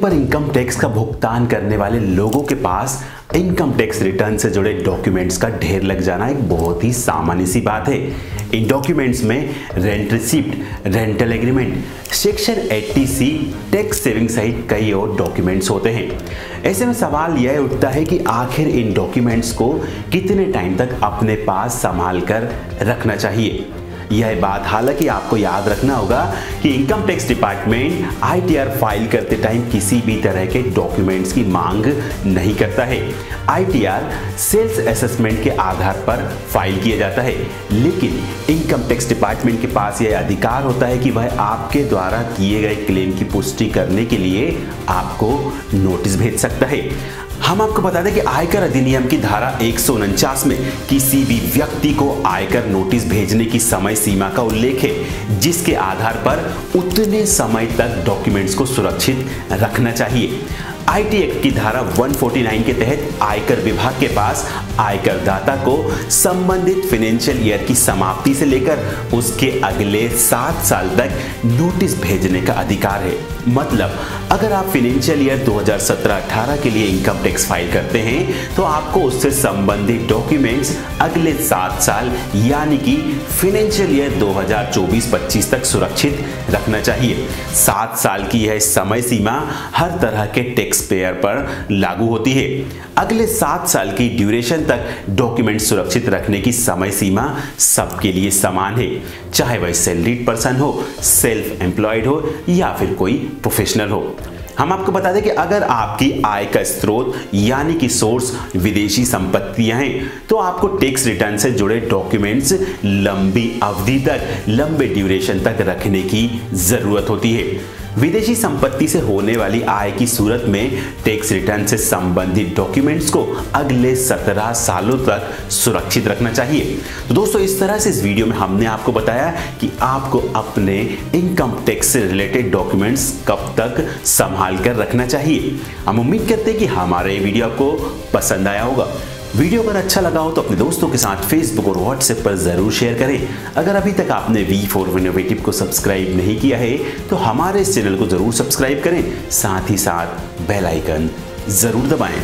पर income tax का भुगतान करने वाले लोगों के पास इनकम टैक्स रिटर्न से जुड़े डॉक्यूमेंट्स का ढेर लग जाना एक बहुत ही सामान्य सी बात है। इन डॉक्यूमेंट्स में rent receipt, rental agreement, section 80C, tax saving सहित कई और डॉक्यूमेंट्स होते हैं। ऐसे में सवाल यह उठता है कि आखिर इन डॉक्यूमेंट्स को कितने टाइम तक अपने पास संभाल कर रखना चाहिए। यह बात हालांकि आपको याद रखना होगा कि income tax department ITR file करते टाइम किसी भी तरह के डॉक्यूमेंट्स की मांग नहीं करता है। ITR सेल्स असेसमेंट के आधार पर फाइल किया जाता है, लेकिन इनकम टैक्स डिपार्टमेंट के पास यह अधिकार होता है कि वह आपके द्वारा किए गए क्लेम की पुष्टि करने के लिए आपको नोटिस भेज सकता है। हम आपको बता दें कि आयकर अधिनियम की धारा 149 में किसी भी व्यक्ति को आयकर नोटिस भेजने की समय सीमा का उल्लेख है, जिसके आधार पर उतने समय तक डॉक्यूमेंट्स को सुरक्षित रखना चाहिए। IT एक्ट की धारा 149 के तहत आयकर विभाग के पास आयकर दाता को संबंधित फाइनेंशियल ईयर की समाप्ति से लेकर उसके अगले 7 साल तक नोटिस भेजने का अधिकार है। मतलब अगर आप फाइनेंशियल ईयर 2017-18 के लिए इनकम टैक्स फाइल करते हैं तो आपको उससे संबंधित डॉक्यूमेंट्स अगले 7 साल यानी कि फाइनेंशियल ईयर 2024-25 तक सुरक्षित रखना चाहिए। 7 साल की यह समय सीमा हर तरह के टैक्स पेयर पर लागू होती है। अगले 7 साल की ड्यूरेशन तक डॉक्यूमेंट सुरक्षित रखने की समय सीमा सबके लिए समान है, चाहे वह सैलरीड पर्सन हो, सेल्फ एम्प्लॉयड हो या फिर कोई प्रोफेशनल हो। हम आपको बता दें कि अगर आपकी आय का स्रोत यानी कि सोर्स विदेशी संपत्तियां हैं तो आपको टैक्स रिटर्न से जुड़े डॉक्यूमेंट्स लंबी अवधि तक, लंबे ड्यूरेशन तक रखने की जरूरत होती है। विदेशी संपत्ति से होने वाली आय की सूरत में टैक्स रिटर्न से संबंधित डॉक्यूमेंट्स को अगले 17 सालों तक सुरक्षित रखना चाहिए। तो दोस्तों, इस तरह से इस वीडियो में हमने आपको बताया कि आपको अपने इनकम टैक्स से रिलेटेड डॉक्यूमेंट्स कब तक संभाल कर रखना चाहिए। हम उम्मीद करते हैं कि हमारा ये वीडियो आपको पसंद आया होगा। वीडियो अगर अच्छा लगा हो तो अपने दोस्तों के साथ फेसबुक और व्हाट्सएप पर जरूर शेयर करें। अगर अभी तक आपने V4 इनोवेटिव को सब्सक्राइब नहीं किया है तो हमारे इस चैनल को जरूर सब्सक्राइब करें, साथ ही साथ बेल आइकन जरूर दबाएं।